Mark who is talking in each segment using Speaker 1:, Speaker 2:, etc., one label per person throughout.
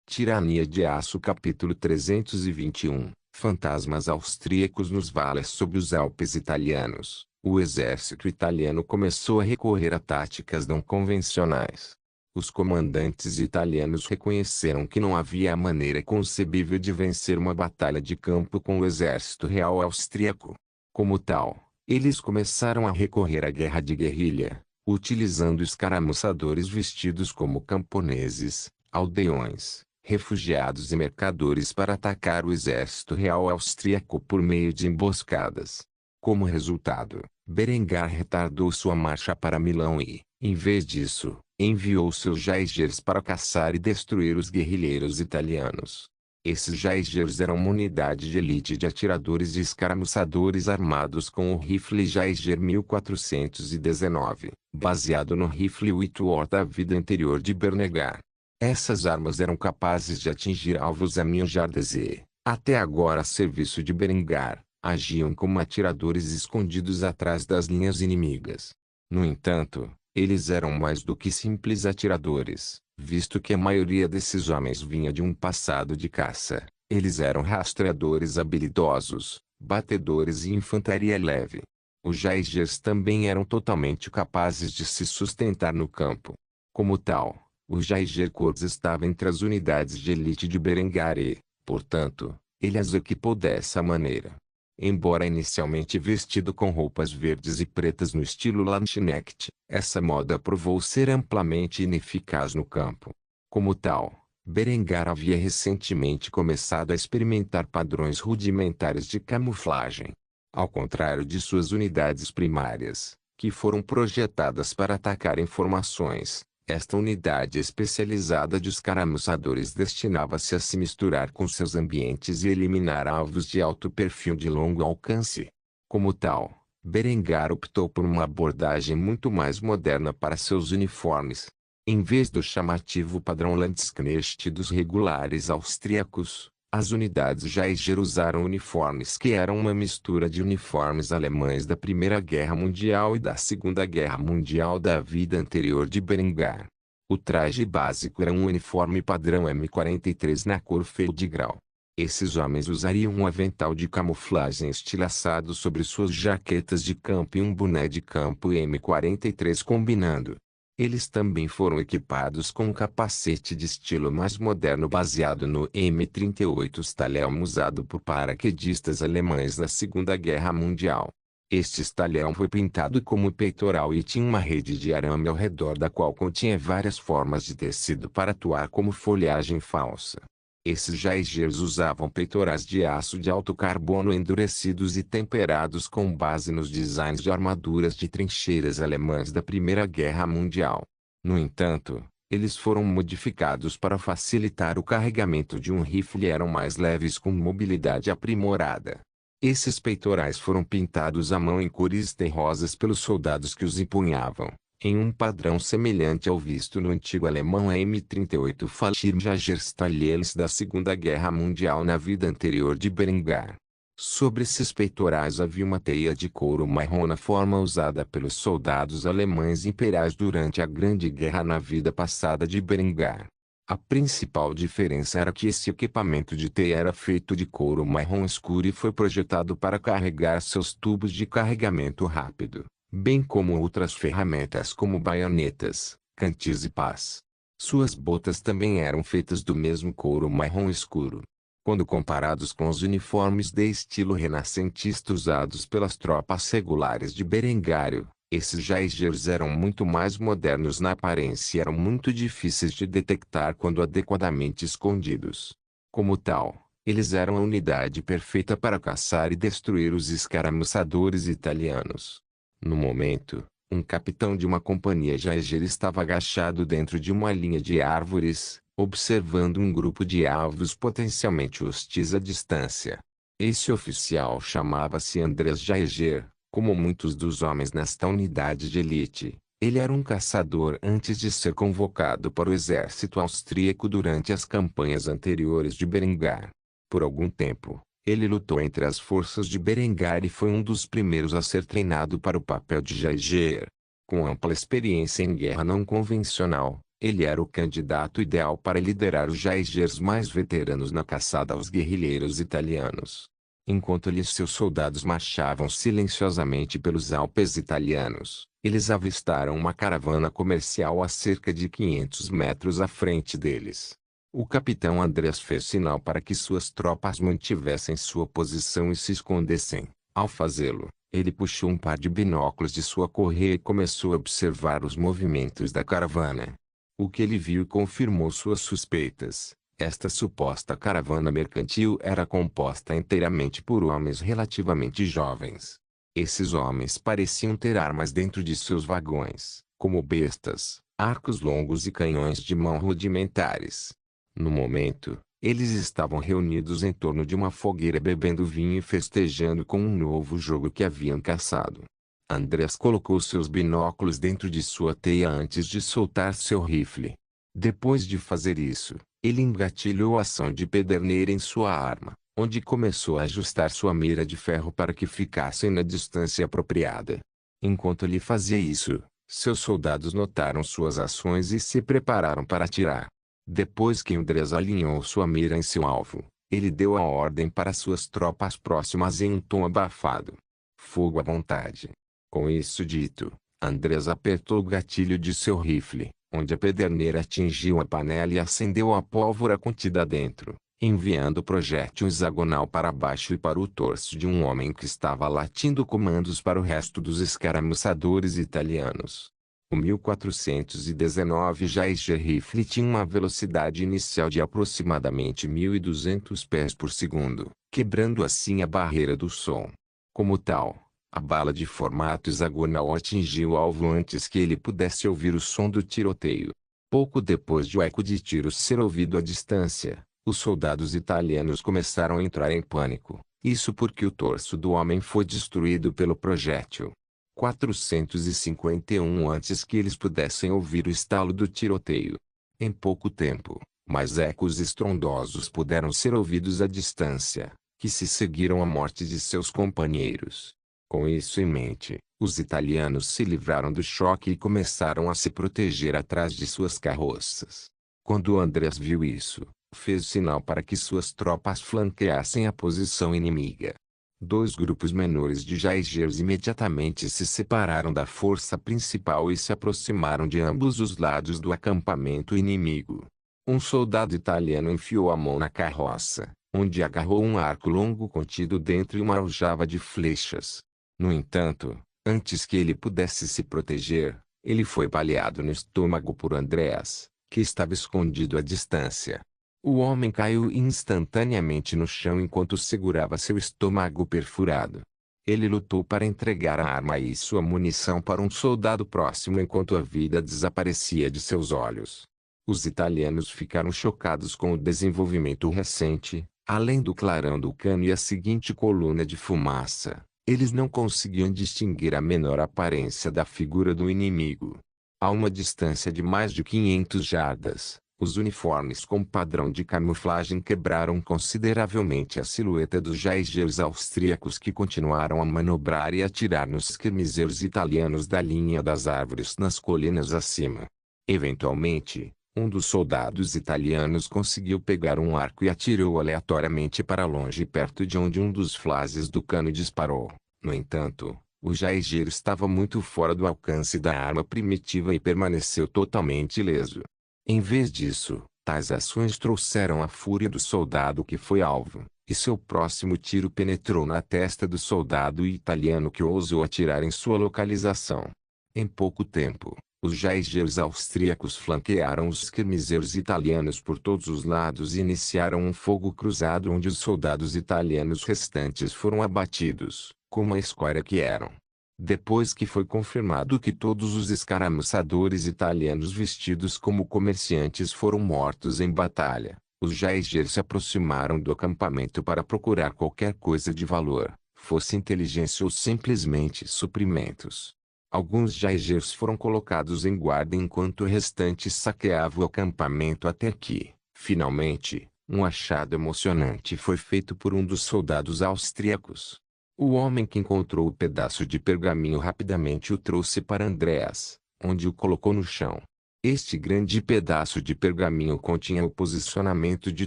Speaker 1: Tirania de Aço capítulo 321 Fantasmas austríacos nos vales sob os Alpes italianos. O exército italiano começou a recorrer a táticas não convencionais. Os comandantes italianos reconheceram que não havia maneira concebível de vencer uma batalha de campo com o exército real austríaco. Como tal, eles começaram a recorrer à guerra de guerrilha, utilizando escaramuçadores vestidos como camponeses, aldeões, refugiados e mercadores para atacar o exército real austríaco por meio de emboscadas. Como resultado, Berengar retardou sua marcha para Milão e, em vez disso, enviou seus jaegeres para caçar e destruir os guerrilheiros italianos. Esses jaegeres eram uma unidade de elite de atiradores e escaramuçadores armados com o rifle Jaeger 1419, baseado no rifle Whitworth da vida anterior de Berengar. Essas armas eram capazes de atingir alvos a mil jardas e, até agora a serviço de Berengar, agiam como atiradores escondidos atrás das linhas inimigas. No entanto, eles eram mais do que simples atiradores, visto que a maioria desses homens vinha de um passado de caça. Eles eram rastreadores habilidosos, batedores e infantaria leve. Os jaegers também eram totalmente capazes de se sustentar no campo. Como tal, o Jaeger Corps estava entre as unidades de elite de Berengar e, portanto, ele as equipou dessa maneira. Embora inicialmente vestido com roupas verdes e pretas no estilo Landsknecht, essa moda provou ser amplamente ineficaz no campo. Como tal, Berengar havia recentemente começado a experimentar padrões rudimentares de camuflagem. Ao contrário de suas unidades primárias, que foram projetadas para atacar informações, esta unidade especializada de escaramuçadores destinava-se a se misturar com seus ambientes e eliminar alvos de alto perfil de longo alcance. Como tal, Berengar optou por uma abordagem muito mais moderna para seus uniformes. Em vez do chamativo padrão Landsknecht dos regulares austríacos, as unidades Jaeger usaram uniformes que eram uma mistura de uniformes alemães da Primeira Guerra Mundial e da Segunda Guerra Mundial da vida anterior de Berengar. O traje básico era um uniforme padrão M43 na cor feu de grau. Esses homens usariam um avental de camuflagem estilhaçado sobre suas jaquetas de campo e um boné de campo M43 combinando. Eles também foram equipados com um capacete de estilo mais moderno baseado no M38 Stalhelm usado por paraquedistas alemães na Segunda Guerra Mundial. Este Stalhelm foi pintado como peitoral e tinha uma rede de arame ao redor da qual continha várias formas de tecido para atuar como folhagem falsa. Esses jaegers usavam peitorais de aço de alto carbono endurecidos e temperados com base nos designs de armaduras de trincheiras alemãs da Primeira Guerra Mundial. No entanto, eles foram modificados para facilitar o carregamento de um rifle e eram mais leves com mobilidade aprimorada. Esses peitorais foram pintados à mão em cores terrosas pelos soldados que os empunhavam, em um padrão semelhante ao visto no antigo alemão M38 Fallschirmjäger-Stahlhelms da Segunda Guerra Mundial na vida anterior de Berengar. Sobre esses peitorais havia uma teia de couro marrom na forma usada pelos soldados alemães imperiais durante a Grande Guerra na vida passada de Berengar. A principal diferença era que esse equipamento de teia era feito de couro marrom escuro e foi projetado para carregar seus tubos de carregamento rápido, bem como outras ferramentas como baionetas, cantis e pás. Suas botas também eram feitas do mesmo couro marrom escuro. Quando comparados com os uniformes de estilo renascentista usados pelas tropas regulares de Berengário, esses jaegers eram muito mais modernos na aparência e eram muito difíceis de detectar quando adequadamente escondidos. Como tal, eles eram a unidade perfeita para caçar e destruir os escaramuçadores italianos. No momento, um capitão de uma companhia jaeger estava agachado dentro de uma linha de árvores, observando um grupo de alvos potencialmente hostis à distância. Esse oficial chamava-se Andrés Jaeger. Como muitos dos homens nesta unidade de elite, ele era um caçador antes de ser convocado para o exército austríaco durante as campanhas anteriores de Berengar. Por algum tempo, ele lutou entre as forças de Berengar e foi um dos primeiros a ser treinado para o papel de jaeger. Com ampla experiência em guerra não convencional, Ele era o candidato ideal para liderar os Jaegers mais veteranos na caçada aos guerrilheiros italianos. Enquanto ele e seus soldados marchavam silenciosamente pelos Alpes italianos, eles avistaram uma caravana comercial a cerca de 500 metros à frente deles. O capitão Andreas fez sinal para que suas tropas mantivessem sua posição e se escondessem. Ao fazê-lo, ele puxou um par de binóculos de sua correia e começou a observar os movimentos da caravana. O que ele viu confirmou suas suspeitas. Esta suposta caravana mercantil era composta inteiramente por homens relativamente jovens. Esses homens pareciam ter armas dentro de seus vagões, como bestas, arcos longos e canhões de mão rudimentares. No momento, eles estavam reunidos em torno de uma fogueira bebendo vinho e festejando com um novo jogo que haviam caçado. Andreas colocou seus binóculos dentro de sua teia antes de soltar seu rifle. Depois de fazer isso, ele engatilhou a ação de pederneira em sua arma, onde começou a ajustar sua mira de ferro para que ficassem na distância apropriada. Enquanto ele fazia isso, seus soldados notaram suas ações e se prepararam para atirar. Depois que Andreas alinhou sua mira em seu alvo, ele deu a ordem para suas tropas próximas em um tom abafado. Fogo à vontade. Com isso dito, Andreas apertou o gatilho de seu rifle, onde a pederneira atingiu a panela e acendeu a pólvora contida dentro, enviando o projétil hexagonal para baixo e para o torso de um homem que estava latindo comandos para o resto dos escaramuçadores italianos. O 1419 Jaeger Rifle tinha uma velocidade inicial de aproximadamente 1.200 pés por segundo, quebrando assim a barreira do som. Como tal, a bala de formato hexagonal atingiu o alvo antes que ele pudesse ouvir o som do tiroteio. Pouco depois de o eco de tiros ser ouvido à distância, os soldados italianos começaram a entrar em pânico. Isso porque o torso do homem foi destruído pelo projétil. 451 antes que eles pudessem ouvir o estalo do tiroteio. Em pouco tempo, mais ecos estrondosos puderam ser ouvidos à distância, que se seguiram à morte de seus companheiros. Com isso em mente, os italianos se livraram do choque e começaram a se proteger atrás de suas carroças. Quando Andreas viu isso, fez sinal para que suas tropas flanqueassem a posição inimiga. Dois grupos menores de Jaegers imediatamente se separaram da força principal e se aproximaram de ambos os lados do acampamento inimigo. Um soldado italiano enfiou a mão na carroça, onde agarrou um arco longo contido dentro e uma aljava de flechas. No entanto, antes que ele pudesse se proteger, ele foi baleado no estômago por Andreas, que estava escondido à distância. O homem caiu instantaneamente no chão enquanto segurava seu estômago perfurado. Ele lutou para entregar a arma e sua munição para um soldado próximo enquanto a vida desaparecia de seus olhos. Os italianos ficaram chocados com o desenvolvimento recente, além do clarão do cano e a seguinte coluna de fumaça. Eles não conseguiam distinguir a menor aparência da figura do inimigo. A uma distância de mais de 500 jardas, os uniformes com padrão de camuflagem quebraram consideravelmente a silhueta dos Jaegers austríacos que continuaram a manobrar e atirar nos esquarmizeiros italianos da linha das árvores nas colinas acima. Eventualmente, um dos soldados italianos conseguiu pegar um arco e atirou aleatoriamente para longe perto de onde um dos flases do cano disparou. No entanto, o Jaeger estava muito fora do alcance da arma primitiva e permaneceu totalmente ileso. Em vez disso, tais ações trouxeram a fúria do soldado que foi alvo, e seu próximo tiro penetrou na testa do soldado italiano que ousou atirar em sua localização. Em pouco tempo, os Jaegers austríacos flanquearam os esquarmizeiros italianos por todos os lados e iniciaram um fogo cruzado onde os soldados italianos restantes foram abatidos, como a escória que eram. Depois que foi confirmado que todos os escaramuçadores italianos vestidos como comerciantes foram mortos em batalha, os Jaegers se aproximaram do acampamento para procurar qualquer coisa de valor, fosse inteligência ou simplesmente suprimentos. Alguns Jaegers foram colocados em guarda enquanto o restante saqueava o acampamento até que, finalmente, um achado emocionante foi feito por um dos soldados austríacos. O homem que encontrou o pedaço de pergaminho rapidamente o trouxe para Andreas, onde o colocou no chão. Este grande pedaço de pergaminho continha o posicionamento de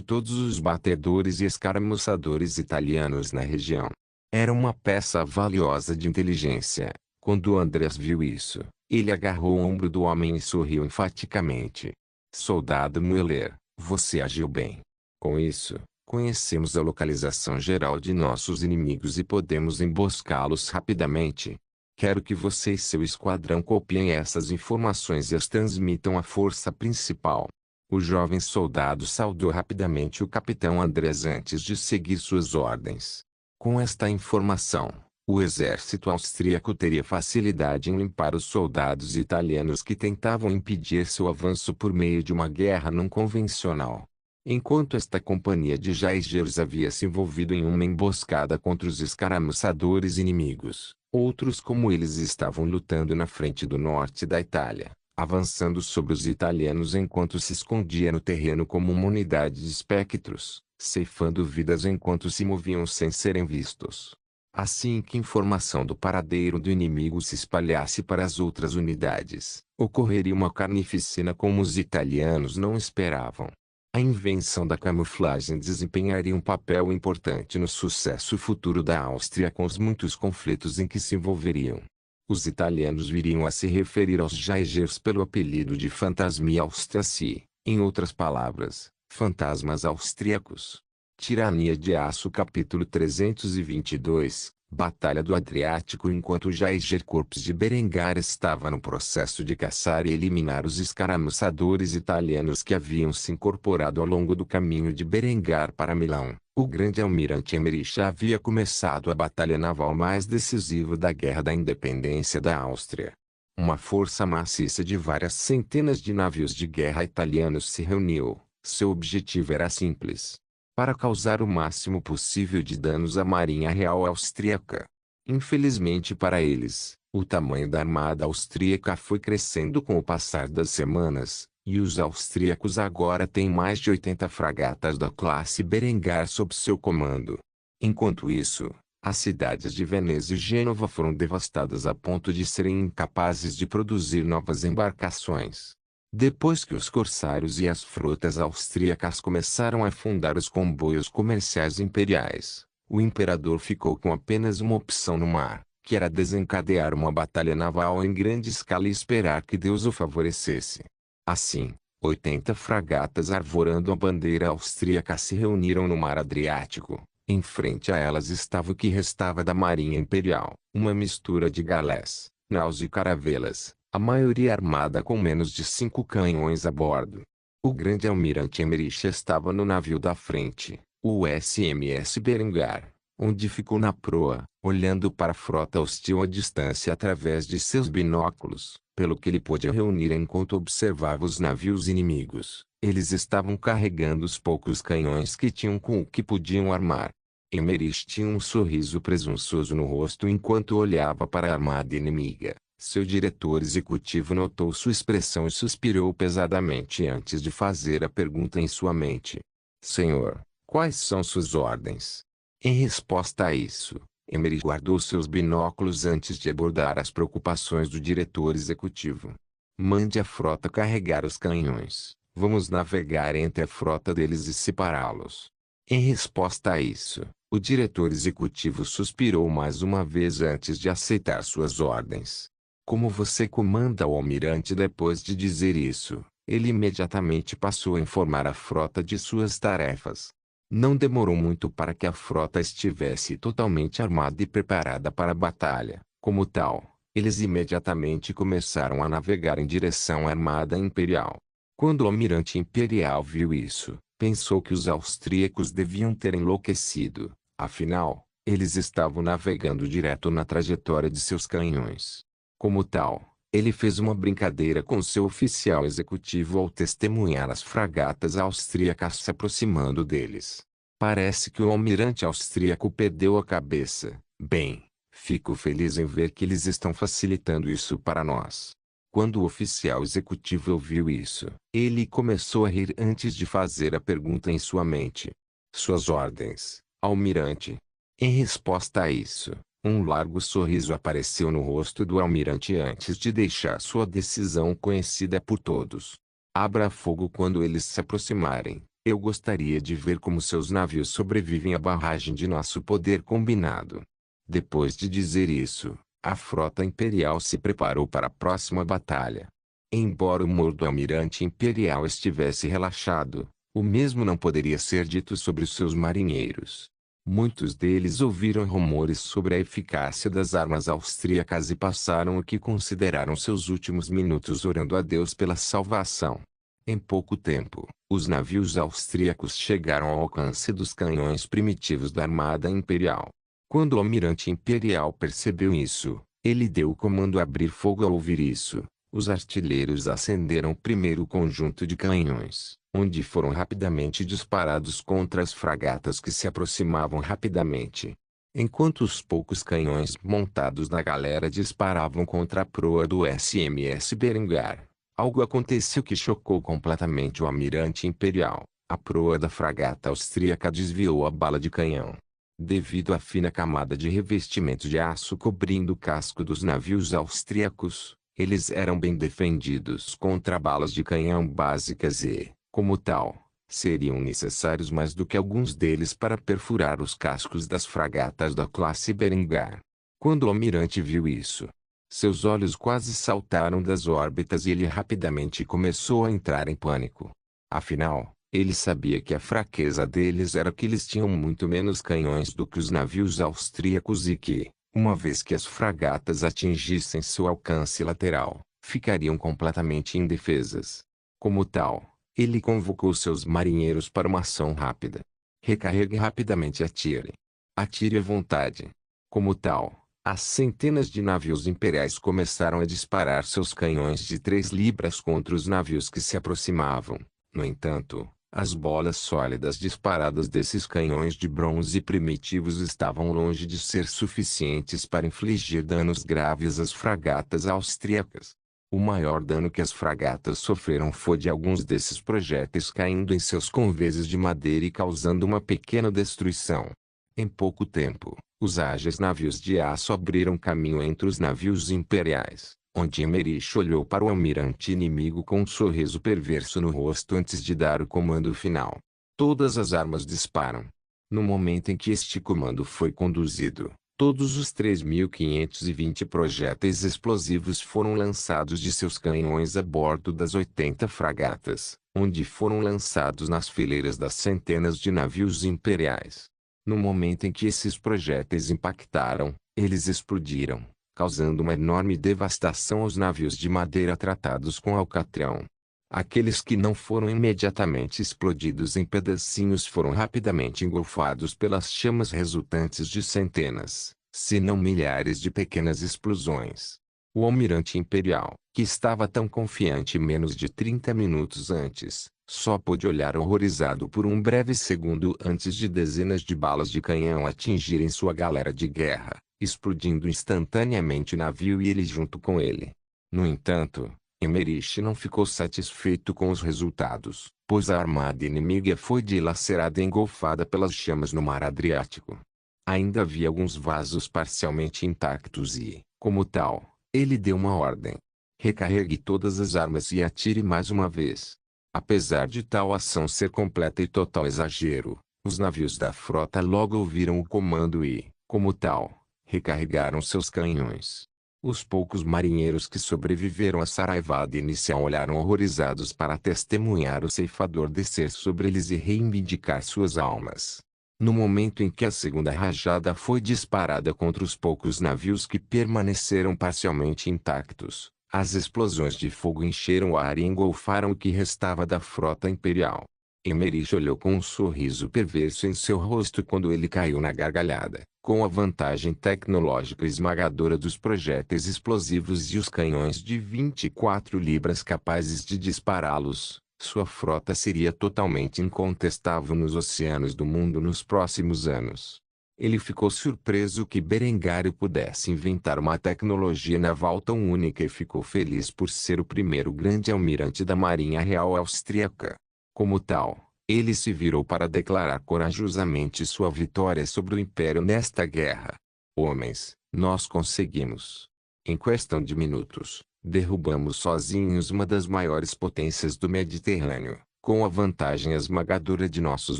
Speaker 1: todos os batedores e escaramuçadores italianos na região. Era uma peça valiosa de inteligência. Quando Andreas viu isso, ele agarrou o ombro do homem e sorriu enfaticamente. Soldado Müller, você agiu bem. Com isso, conhecemos a localização geral de nossos inimigos e podemos emboscá-los rapidamente. Quero que você e seu esquadrão copiem essas informações e as transmitam à força principal. O jovem soldado saudou rapidamente o capitão Andreas antes de seguir suas ordens. Com esta informação, o exército austríaco teria facilidade em limpar os soldados italianos que tentavam impedir seu avanço por meio de uma guerra não convencional. Enquanto esta companhia de Jaegers havia se envolvido em uma emboscada contra os escaramuçadores inimigos, outros como eles estavam lutando na frente do norte da Itália, avançando sobre os italianos enquanto se escondia no terreno como uma unidade de espectros, ceifando vidas enquanto se moviam sem serem vistos. Assim que informação do paradeiro do inimigo se espalhasse para as outras unidades, ocorreria uma carnificina como os italianos não esperavam. A invenção da camuflagem desempenharia um papel importante no sucesso futuro da Áustria com os muitos conflitos em que se envolveriam. Os italianos viriam a se referir aos Jaegers pelo apelido de Fantasmi Austriaci, em outras palavras, fantasmas austríacos. Tirania de Aço capítulo 322, Batalha do Adriático. Enquanto o Jaeger Corps de Berengar estava no processo de caçar e eliminar os escaramuçadores italianos que haviam se incorporado ao longo do caminho de Berengar para Milão, o grande almirante Emmerich havia começado a batalha naval mais decisiva da Guerra da Independência da Áustria. Uma força maciça de várias centenas de navios de guerra italianos se reuniu. Seu objetivo era simples: para causar o máximo possível de danos à Marinha Real Austríaca. Infelizmente para eles, o tamanho da armada austríaca foi crescendo com o passar das semanas, e os austríacos agora têm mais de 80 fragatas da classe Berengar sob seu comando. Enquanto isso, as cidades de Veneza e Gênova foram devastadas a ponto de serem incapazes de produzir novas embarcações. Depois que os corsários e as frotas austríacas começaram a afundar os comboios comerciais imperiais, o imperador ficou com apenas uma opção no mar, que era desencadear uma batalha naval em grande escala e esperar que Deus o favorecesse. Assim, 80 fragatas arvorando a bandeira austríaca se reuniram no mar Adriático. Em frente a elas estava o que restava da marinha imperial, uma mistura de galés, naus e caravelas, a maioria armada com menos de 5 canhões a bordo. O grande almirante Emmerich estava no navio da frente, o SMS Berengar, onde ficou na proa, olhando para a frota hostil à distância através de seus binóculos, pelo que ele pôde reunir enquanto observava os navios inimigos. Eles estavam carregando os poucos canhões que tinham com o que podiam armar. Emmerich tinha um sorriso presunçoso no rosto enquanto olhava para a armada inimiga. Seu diretor executivo notou sua expressão e suspirou pesadamente antes de fazer a pergunta em sua mente. Senhor, quais são suas ordens? Em resposta a isso, Emmerich guardou seus binóculos antes de abordar as preocupações do diretor executivo. Mande a frota carregar os canhões. Vamos navegar entre a frota deles e separá-los. Em resposta a isso, o diretor executivo suspirou mais uma vez antes de aceitar suas ordens. Como você comanda o almirante? Depois de dizer isso, ele imediatamente passou a informar a frota de suas tarefas. Não demorou muito para que a frota estivesse totalmente armada e preparada para a batalha. Como tal, eles imediatamente começaram a navegar em direção à armada imperial. Quando o almirante imperial viu isso, pensou que os austríacos deviam ter enlouquecido. Afinal, eles estavam navegando direto na trajetória de seus canhões. Como tal, ele fez uma brincadeira com seu oficial executivo ao testemunhar as fragatas austríacas se aproximando deles. Parece que o almirante austríaco perdeu a cabeça. Bem, fico feliz em ver que eles estão facilitando isso para nós. Quando o oficial executivo ouviu isso, ele começou a rir antes de fazer a pergunta em sua mente. Suas ordens, almirante. Em resposta a isso, Um largo sorriso apareceu no rosto do almirante antes de deixar sua decisão conhecida por todos. Abra fogo quando eles se aproximarem. Eu gostaria de ver como seus navios sobrevivem à barragem de nosso poder combinado. Depois de dizer isso, a frota imperial se preparou para a próxima batalha. Embora o humor do almirante imperial estivesse relaxado, o mesmo não poderia ser dito sobre os seus marinheiros. Muitos deles ouviram rumores sobre a eficácia das armas austríacas e passaram o que consideraram seus últimos minutos orando a Deus pela salvação. Em pouco tempo, os navios austríacos chegaram ao alcance dos canhões primitivos da Armada Imperial. Quando o almirante imperial percebeu isso, ele deu o comando a abrir fogo. Ao ouvir isso, os artilheiros acenderam o primeiro conjunto de canhões, onde foram rapidamente disparados contra as fragatas que se aproximavam rapidamente. Enquanto os poucos canhões montados na galera disparavam contra a proa do SMS Berengar, algo aconteceu que chocou completamente o almirante imperial. A proa da fragata austríaca desviou a bala de canhão. Devido à fina camada de revestimento de aço cobrindo o casco dos navios austríacos, eles eram bem defendidos contra balas de canhão básicas e, como tal, seriam necessários mais do que alguns deles para perfurar os cascos das fragatas da classe Berengar. Quando o almirante viu isso, seus olhos quase saltaram das órbitas e ele rapidamente começou a entrar em pânico. Afinal, ele sabia que a fraqueza deles era que eles tinham muito menos canhões do que os navios austríacos e que, uma vez que as fragatas atingissem seu alcance lateral, ficariam completamente indefesas. Como tal, ele convocou seus marinheiros para uma ação rápida. Recarregue rapidamente e atire. Atire à vontade. Como tal, as centenas de navios imperiais começaram a disparar seus canhões de 3 libras contra os navios que se aproximavam. No entanto, as bolas sólidas disparadas desses canhões de bronze primitivos estavam longe de ser suficientes para infligir danos graves às fragatas austríacas. O maior dano que as fragatas sofreram foi de alguns desses projéteis caindo em seus conveses de madeira e causando uma pequena destruição. Em pouco tempo, os ágeis navios de aço abriram caminho entre os navios imperiais, onde Emmerich olhou para o almirante inimigo com um sorriso perverso no rosto antes de dar o comando final. Todas as armas disparam. No momento em que este comando foi conduzido, todos os 3.520 projéteis explosivos foram lançados de seus canhões a bordo das 80 fragatas, onde foram lançados nas fileiras das centenas de navios imperiais. No momento em que esses projéteis impactaram, eles explodiram, causando uma enorme devastação aos navios de madeira tratados com alcatrão. Aqueles que não foram imediatamente explodidos em pedacinhos foram rapidamente engolfados pelas chamas resultantes de centenas, se não milhares de pequenas explosões. O almirante imperial, que estava tão confiante menos de 30 minutos antes, só pôde olhar horrorizado por um breve segundo antes de dezenas de balas de canhão atingirem sua galera de guerra, explodindo instantaneamente o navio e ele junto com ele. No entanto, Emmerich não ficou satisfeito com os resultados, pois a armada inimiga foi dilacerada e engolfada pelas chamas no mar Adriático. Ainda havia alguns vasos parcialmente intactos e, como tal, ele deu uma ordem. Recarregue todas as armas e atire mais uma vez. Apesar de tal ação ser completa e total exagero, os navios da frota logo ouviram o comando e, como tal, recarregaram seus canhões. Os poucos marinheiros que sobreviveram à saraivada inicial olharam horrorizados para testemunhar o ceifador descer sobre eles e reivindicar suas almas. No momento em que a segunda rajada foi disparada contra os poucos navios que permaneceram parcialmente intactos, as explosões de fogo encheram o ar e engolfaram o que restava da frota imperial. Emmerich olhou com um sorriso perverso em seu rosto quando ele caiu na gargalhada. Com a vantagem tecnológica esmagadora dos projéteis explosivos e os canhões de 24 libras capazes de dispará-los, sua frota seria totalmente incontestável nos oceanos do mundo nos próximos anos. Ele ficou surpreso que Berengário pudesse inventar uma tecnologia naval tão única e ficou feliz por ser o primeiro grande almirante da Marinha Real Austríaca. Como tal, ele se virou para declarar corajosamente sua vitória sobre o Império nesta guerra. Homens, Nós conseguimos. Em questão de minutos, derrubamos sozinhos uma das maiores potências do Mediterrâneo, com a vantagem esmagadora de nossos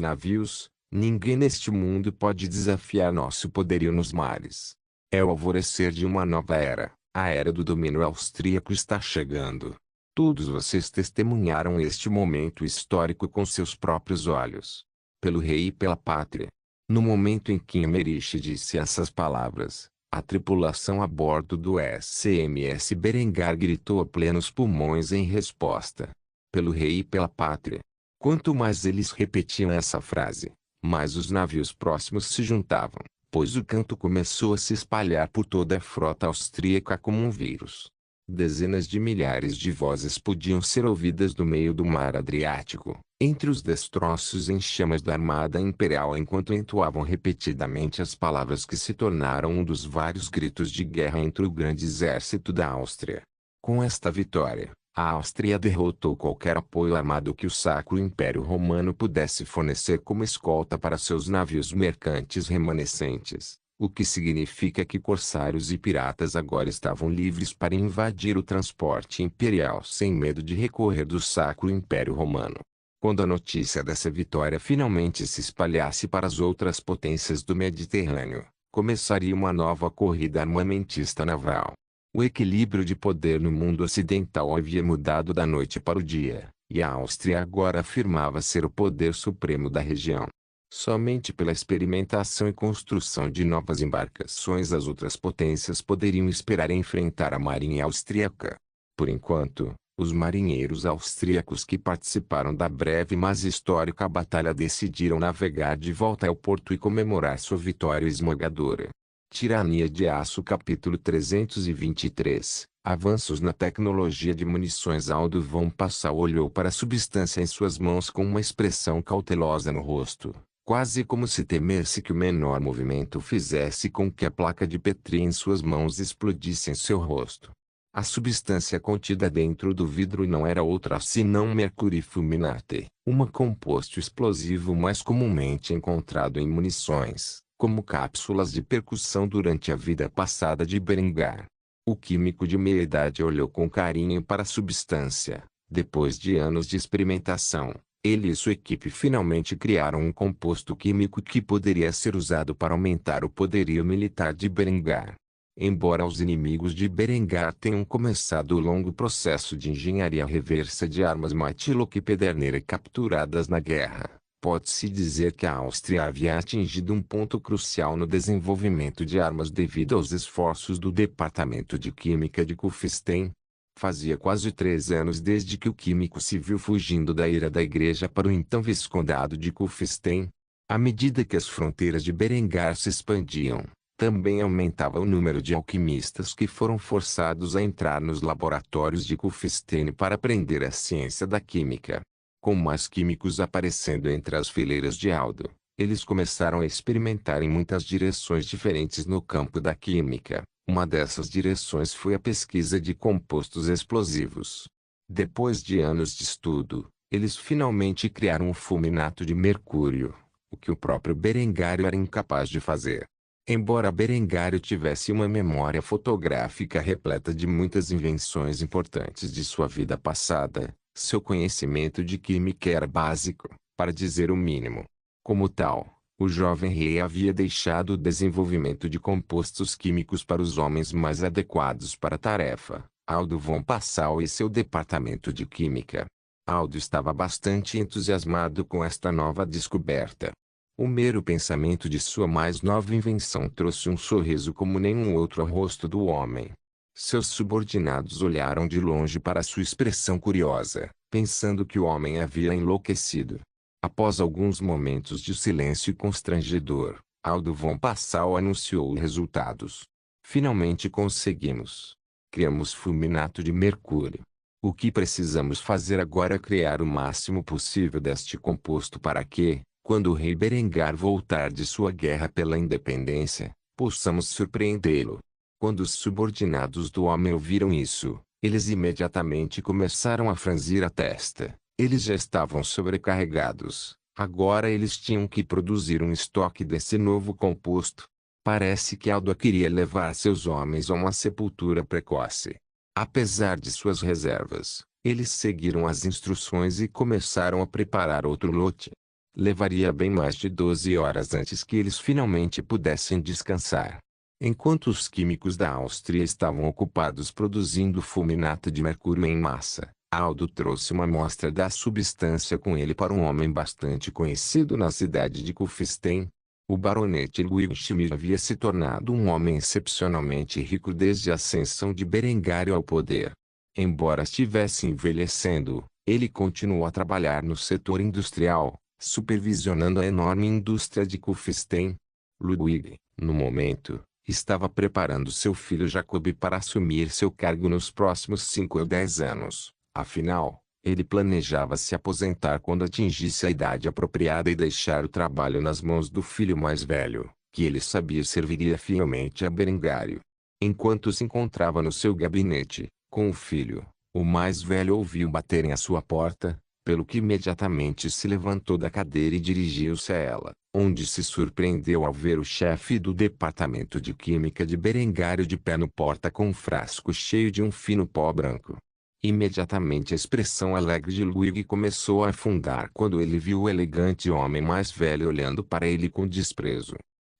Speaker 1: navios. Ninguém neste mundo pode desafiar nosso poderio nos mares. É o alvorecer de uma nova era. A era do domínio austríaco está chegando. Todos vocês testemunharam este momento histórico com seus próprios olhos. Pelo rei e pela pátria. No momento em que Emmerich disse essas palavras, a tripulação a bordo do SMS Berengar gritou a plenos pulmões em resposta. Pelo rei e pela pátria. Quanto mais eles repetiam essa frase, mais os navios próximos se juntavam, pois o canto começou a se espalhar por toda a frota austríaca como um vírus. Dezenas de milhares de vozes podiam ser ouvidas no meio do mar Adriático, entre os destroços em chamas da armada imperial enquanto entoavam repetidamente as palavras que se tornaram um dos vários gritos de guerra entre o grande exército da Áustria. Com esta vitória, a Áustria derrotou qualquer apoio armado que o Sacro Império Romano pudesse fornecer como escolta para seus navios mercantes remanescentes. O que significa que corsários e piratas agora estavam livres para invadir o transporte imperial sem medo de recorrer do Sacro Império Romano. Quando a notícia dessa vitória finalmente se espalhasse para as outras potências do Mediterrâneo, começaria uma nova corrida armamentista naval. O equilíbrio de poder no mundo ocidental havia mudado da noite para o dia, e a Áustria agora afirmava ser o poder supremo da região. Somente pela experimentação e construção de novas embarcações as outras potências poderiam esperar enfrentar a marinha austríaca. Por enquanto, os marinheiros austríacos que participaram da breve mas histórica batalha decidiram navegar de volta ao porto e comemorar sua vitória esmagadora. Tirania de Aço capítulo 323 Avanços na tecnologia de munições. Aldo von Passau olhou para a substância em suas mãos com uma expressão cautelosa no rosto, quase como se temesse que o menor movimento fizesse com que a placa de Petri em suas mãos explodisse em seu rosto. A substância contida dentro do vidro não era outra senão mercúrio fulminate, um composto explosivo mais comumente encontrado em munições, como cápsulas de percussão durante a vida passada de Berengar. O químico de meia-idade olhou com carinho para a substância. Depois de anos de experimentação, ele e sua equipe finalmente criaram um composto químico que poderia ser usado para aumentar o poderio militar de Berengar. Embora os inimigos de Berengar tenham começado o longo processo de engenharia reversa de armas metilopederneira capturadas na guerra, pode-se dizer que a Áustria havia atingido um ponto crucial no desenvolvimento de armas devido aos esforços do Departamento de Química de Kufstein. Fazia quase 3 anos desde que o químico se viu fugindo da ira da igreja para o então Viscondado de Kufstein. À medida que as fronteiras de Berengar se expandiam, também aumentava o número de alquimistas que foram forçados a entrar nos laboratórios de Kufstein para aprender a ciência da química. Com mais químicos aparecendo entre as fileiras de Aldo, eles começaram a experimentar em muitas direções diferentes no campo da química. Uma dessas direções foi a pesquisa de compostos explosivos. Depois de anos de estudo, eles finalmente criaram um fulminato de mercúrio, o que o próprio Berengário era incapaz de fazer. Embora Berengário tivesse uma memória fotográfica repleta de muitas invenções importantes de sua vida passada, seu conhecimento de química era básico, para dizer o mínimo. Como tal, o jovem rei havia deixado o desenvolvimento de compostos químicos para os homens mais adequados para a tarefa, Aldo von Passau e seu departamento de química. Aldo estava bastante entusiasmado com esta nova descoberta. O mero pensamento de sua mais nova invenção trouxe um sorriso como nenhum outro ao rosto do homem. Seus subordinados olharam de longe para sua expressão curiosa, pensando que o homem havia enlouquecido. Após alguns momentos de silêncio constrangedor, Aldo von Passau anunciou os resultados. Finalmente conseguimos. Criamos fulminato de mercúrio. O que precisamos fazer agora é criar o máximo possível deste composto para que, quando o rei Berengar voltar de sua guerra pela independência, possamos surpreendê-lo. Quando os subordinados do homem ouviram isso, eles imediatamente começaram a franzir a testa. Eles já estavam sobrecarregados. Agora eles tinham que produzir um estoque desse novo composto. Parece que Aldo queria levar seus homens a uma sepultura precoce. Apesar de suas reservas, eles seguiram as instruções e começaram a preparar outro lote. Levaria bem mais de 12 horas antes que eles finalmente pudessem descansar. Enquanto os químicos da Áustria estavam ocupados produzindo fulminato de mercúrio em massa, Aldo trouxe uma amostra da substância com ele para um homem bastante conhecido na cidade de Kufstein. O baronete Ludwig Schmid havia se tornado um homem excepcionalmente rico desde a ascensão de Berengário ao poder. Embora estivesse envelhecendo, ele continuou a trabalhar no setor industrial, supervisionando a enorme indústria de Kufstein. Ludwig, no momento, estava preparando seu filho Jacob para assumir seu cargo nos próximos 5 ou 10 anos. Afinal, ele planejava se aposentar quando atingisse a idade apropriada e deixar o trabalho nas mãos do filho mais velho, que ele sabia serviria fielmente a Berengário. Enquanto se encontrava no seu gabinete, com o filho, o mais velho ouviu baterem à sua porta, pelo que imediatamente se levantou da cadeira e dirigiu-se a ela, onde se surpreendeu ao ver o chefe do departamento de química de Berengário de pé no porta com um frasco cheio de um fino pó branco. Imediatamente a expressão alegre de Ludwig começou a afundar quando ele viu o elegante homem mais velho olhando para ele com desprezo.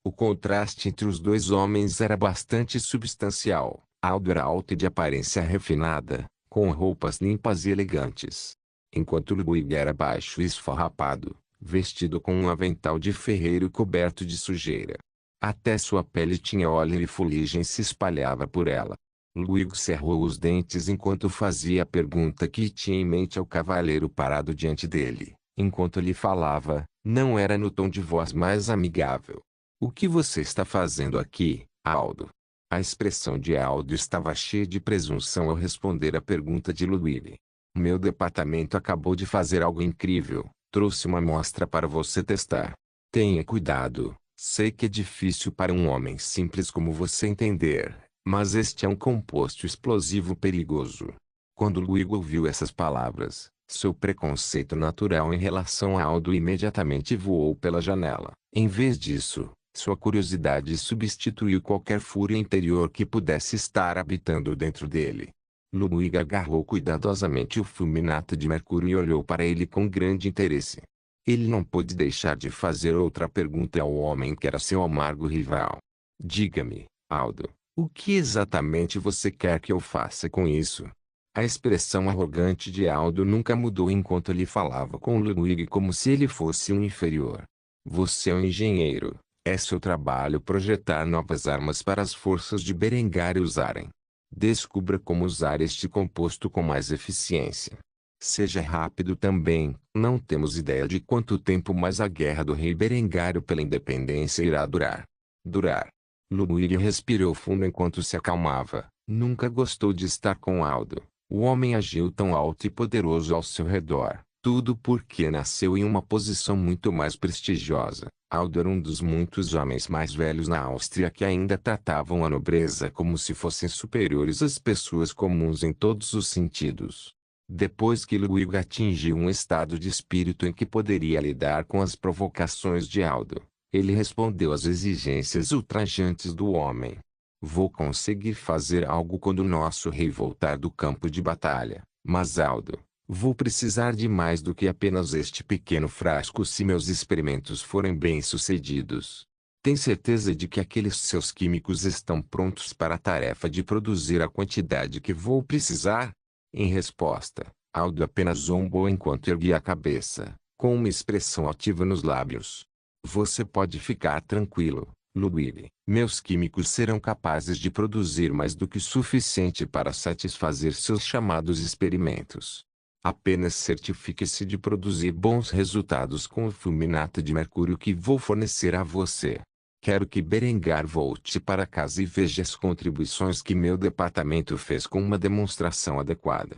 Speaker 1: O contraste entre os dois homens era bastante substancial. Aldo era alto e de aparência refinada, com roupas limpas e elegantes. Enquanto Ludwig era baixo e esfarrapado, vestido com um avental de ferreiro coberto de sujeira. Até sua pele tinha óleo e fuligem se espalhava por ela. Ludwig cerrou os dentes enquanto fazia a pergunta que tinha em mente ao cavalheiro parado diante dele. Enquanto lhe falava, não era no tom de voz mais amigável. "O que você está fazendo aqui, Aldo?" A expressão de Aldo estava cheia de presunção ao responder a pergunta de Ludwig. "Meu departamento acabou de fazer algo incrível. Trouxe uma amostra para você testar. Tenha cuidado. Sei que é difícil para um homem simples como você entender, mas este é um composto explosivo perigoso." Quando Ludwig ouviu essas palavras, seu preconceito natural em relação a Aldo imediatamente voou pela janela. Em vez disso, sua curiosidade substituiu qualquer fúria interior que pudesse estar habitando dentro dele. Ludwig agarrou cuidadosamente o fulminato de mercúrio e olhou para ele com grande interesse. Ele não pôde deixar de fazer outra pergunta ao homem que era seu amargo rival. "Diga-me, Aldo, o que exatamente você quer que eu faça com isso?" A expressão arrogante de Aldo nunca mudou enquanto ele falava com Ludwig como se ele fosse um inferior. "Você é um engenheiro. É seu trabalho projetar novas armas para as forças de Berengário usarem. Descubra como usar este composto com mais eficiência. Seja rápido também. Não temos ideia de quanto tempo mais a guerra do rei Berengário pela independência irá durar." Durar. Ludwig respirou fundo enquanto se acalmava. Nunca gostou de estar com Aldo. O homem agiu tão alto e poderoso ao seu redor. Tudo porque nasceu em uma posição muito mais prestigiosa. Aldo era um dos muitos homens mais velhos na Áustria que ainda tratavam a nobreza como se fossem superiores às pessoas comuns em todos os sentidos. Depois que Ludwig atingiu um estado de espírito em que poderia lidar com as provocações de Aldo, ele respondeu às exigências ultrajantes do homem. "Vou conseguir fazer algo quando nosso rei voltar do campo de batalha, mas Aldo, vou precisar de mais do que apenas este pequeno frasco se meus experimentos forem bem-sucedidos. Tem certeza de que aqueles seus químicos estão prontos para a tarefa de produzir a quantidade que vou precisar?" Em resposta, Aldo apenas zombou enquanto erguia a cabeça, com uma expressão altiva nos lábios. "Você pode ficar tranquilo, Ludwig. Meus químicos serão capazes de produzir mais do que o suficiente para satisfazer seus chamados experimentos. Apenas certifique-se de produzir bons resultados com o fulminato de mercúrio que vou fornecer a você. Quero que Berengar volte para casa e veja as contribuições que meu departamento fez com uma demonstração adequada."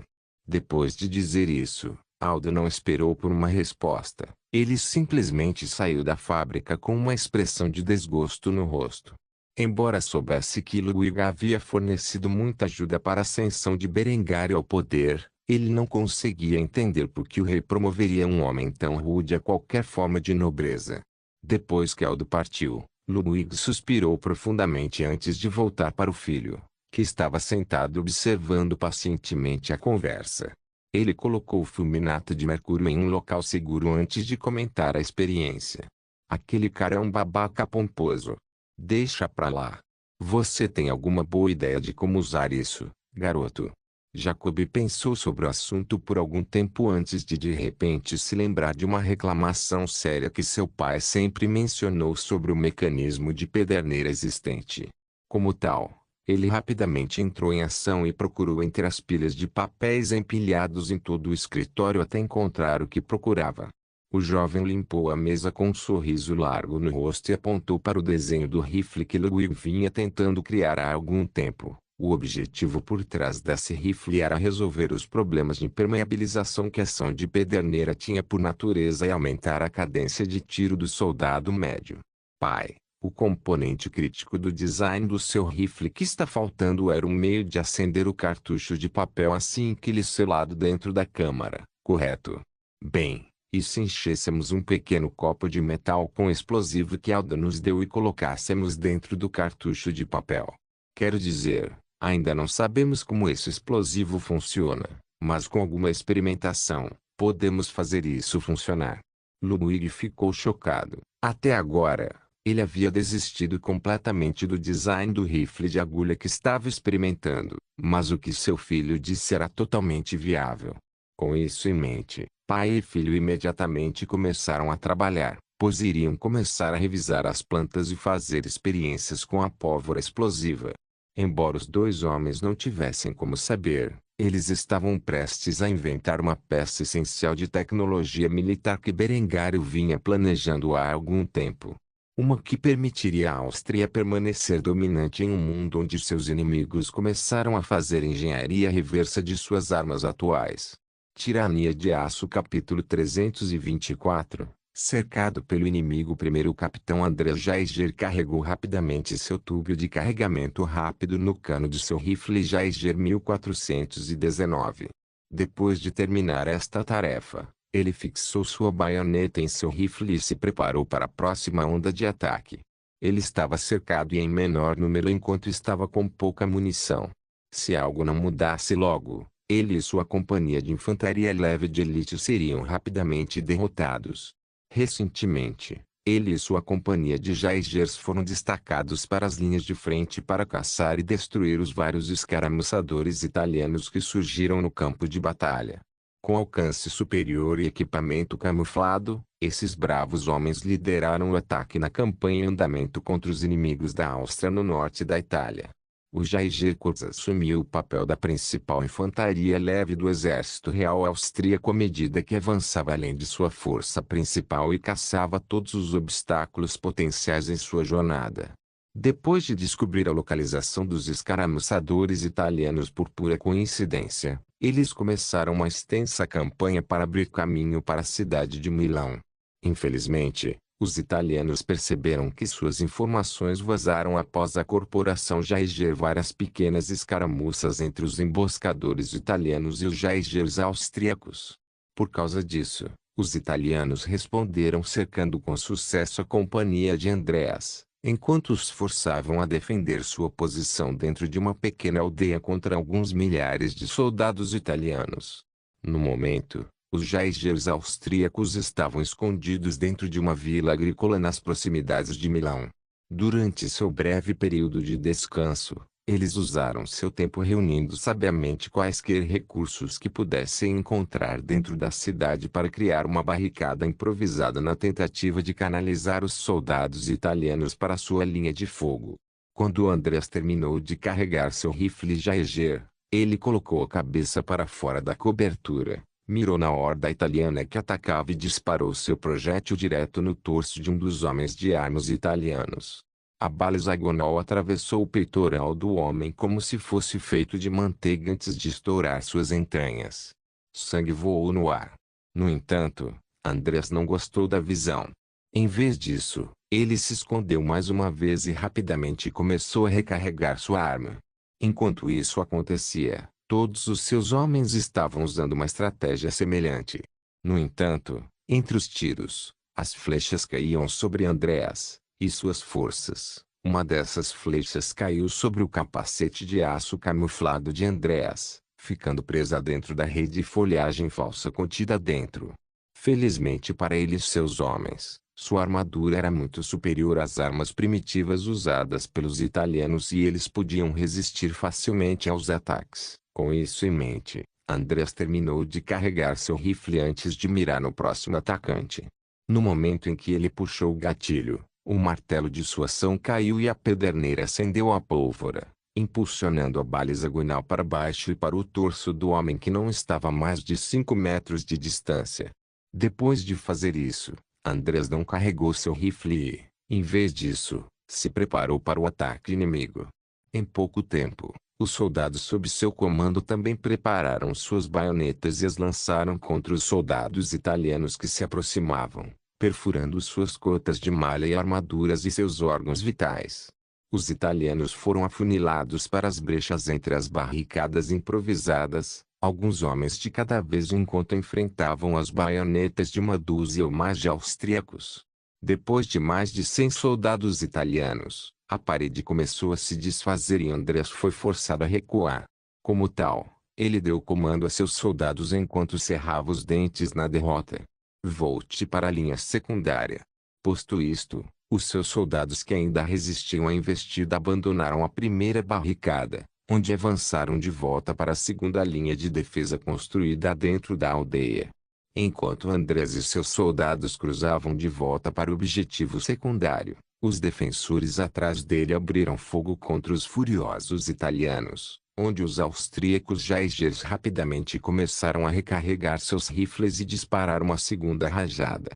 Speaker 1: Depois de dizer isso, Aldo não esperou por uma resposta. Ele simplesmente saiu da fábrica com uma expressão de desgosto no rosto. Embora soubesse que Ludwig havia fornecido muita ajuda para a ascensão de Berengário ao poder, ele não conseguia entender por que o rei promoveria um homem tão rude a qualquer forma de nobreza. Depois que Aldo partiu, Ludwig suspirou profundamente antes de voltar para o filho, que estava sentado observando pacientemente a conversa. Ele colocou o fulminato de mercúrio em um local seguro antes de comentar a experiência. Aquele cara é um babaca pomposo. Deixa pra lá. Você tem alguma boa ideia de como usar isso, garoto? Jacob pensou sobre o assunto por algum tempo antes de repente se lembrar de uma reclamação séria que seu pai sempre mencionou sobre o mecanismo de pederneira existente. Como tal, ele rapidamente entrou em ação e procurou entre as pilhas de papéis empilhados em todo o escritório até encontrar o que procurava. O jovem limpou a mesa com um sorriso largo no rosto e apontou para o desenho do rifle que Ludwig vinha tentando criar há algum tempo. O objetivo por trás desse rifle era resolver os problemas de impermeabilização que a ação de pederneira tinha por natureza e aumentar a cadência de tiro do soldado médio. Pai, o componente crítico do design do seu rifle que está faltando era um meio de acender o cartucho de papel assim que ele selado dentro da câmara, correto? Bem, e se enchêssemos um pequeno copo de metal com explosivo que Alda nos deu e colocássemos dentro do cartucho de papel? Quero dizer, ainda não sabemos como esse explosivo funciona, mas com alguma experimentação, podemos fazer isso funcionar. Ludwig ficou chocado. Até agora, ele havia desistido completamente do design do rifle de agulha que estava experimentando, mas o que seu filho disse era totalmente viável. Com isso em mente, pai e filho imediatamente começaram a trabalhar, pois iriam começar a revisar as plantas e fazer experiências com a pólvora explosiva. Embora os dois homens não tivessem como saber, eles estavam prestes a inventar uma peça essencial de tecnologia militar que Berengário vinha planejando há algum tempo. Uma que permitiria à Áustria permanecer dominante em um mundo onde seus inimigos começaram a fazer engenharia reversa de suas armas atuais. Tirania de Aço capítulo 324. Cercado pelo inimigo, o capitão André Geiger carregou rapidamente seu tubo de carregamento rápido no cano de seu rifle Geiger 1419. Depois de terminar esta tarefa, ele fixou sua baioneta em seu rifle e se preparou para a próxima onda de ataque. Ele estava cercado e em menor número enquanto estava com pouca munição. Se algo não mudasse logo, ele e sua companhia de infantaria leve de elite seriam rapidamente derrotados. Recentemente, ele e sua companhia de Geigers foram destacados para as linhas de frente para caçar e destruir os vários escaramuçadores italianos que surgiram no campo de batalha. Com alcance superior e equipamento camuflado, esses bravos homens lideraram o ataque na campanha em andamento contra os inimigos da Áustria no norte da Itália. O Geiger Corps assumiu o papel da principal infantaria leve do exército real austríaco à medida que avançava além de sua força principal e caçava todos os obstáculos potenciais em sua jornada. Depois de descobrir a localização dos escaramuçadores italianos por pura coincidência, eles começaram uma extensa campanha para abrir caminho para a cidade de Milão. Infelizmente, os italianos perceberam que suas informações vazaram após a corporação Geiger várias pequenas escaramuças entre os emboscadores italianos e os Geigers austríacos. Por causa disso, os italianos responderam cercando com sucesso a companhia de Andreas, enquanto os forçavam a defender sua posição dentro de uma pequena aldeia contra alguns milhares de soldados italianos. No momento, os Geigers austríacos estavam escondidos dentro de uma vila agrícola nas proximidades de Milão. Durante seu breve período de descanso, eles usaram seu tempo reunindo sabiamente quaisquer recursos que pudessem encontrar dentro da cidade para criar uma barricada improvisada na tentativa de canalizar os soldados italianos para sua linha de fogo. Quando Andreas terminou de carregar seu rifle Geiger, ele colocou a cabeça para fora da cobertura, mirou na horda italiana que atacava e disparou seu projétil direto no torso de um dos homens de armas italianos. A bala hexagonal atravessou o peitoral do homem como se fosse feito de manteiga antes de estourar suas entranhas. Sangue voou no ar. No entanto, Andreas não gostou da visão. Em vez disso, ele se escondeu mais uma vez e rapidamente começou a recarregar sua arma. Enquanto isso acontecia, todos os seus homens estavam usando uma estratégia semelhante. No entanto, entre os tiros, as flechas caíam sobre Andreas, e suas forças. Uma dessas flechas caiu sobre o capacete de aço camuflado de Andreas, ficando presa dentro da rede de folhagem falsa contida dentro. Felizmente para ele e seus homens, sua armadura era muito superior às armas primitivas usadas pelos italianos e eles podiam resistir facilmente aos ataques. Com isso em mente, Andreas terminou de carregar seu rifle antes de mirar no próximo atacante. No momento em que ele puxou o gatilho, o martelo de sua ação caiu e a pederneira acendeu a pólvora, impulsionando a bala hexagonal para baixo e para o torso do homem que não estava a mais de 5 metros de distância. Depois de fazer isso, Andreas não carregou seu rifle e, em vez disso, se preparou para o ataque inimigo. Em pouco tempo, os soldados sob seu comando também prepararam suas baionetas e as lançaram contra os soldados italianos que se aproximavam, perfurando suas cotas de malha e armaduras e seus órgãos vitais. Os italianos foram afunilados para as brechas entre as barricadas improvisadas, alguns homens de cada vez enquanto enfrentavam as baionetas de uma dúzia ou mais de austríacos. Depois de mais de 100 soldados italianos, a parede começou a se desfazer e Andreas foi forçado a recuar. Como tal, ele deu comando a seus soldados enquanto cerrava os dentes na derrota. Volte para a linha secundária. Posto isto, os seus soldados que ainda resistiam à investida abandonaram a primeira barricada, onde avançaram de volta para a segunda linha de defesa construída dentro da aldeia. Enquanto Andreas e seus soldados cruzavam de volta para o objetivo secundário, os defensores atrás dele abriram fogo contra os furiosos italianos, onde os austríacos Jaegers rapidamente começaram a recarregar seus rifles e disparar uma segunda rajada.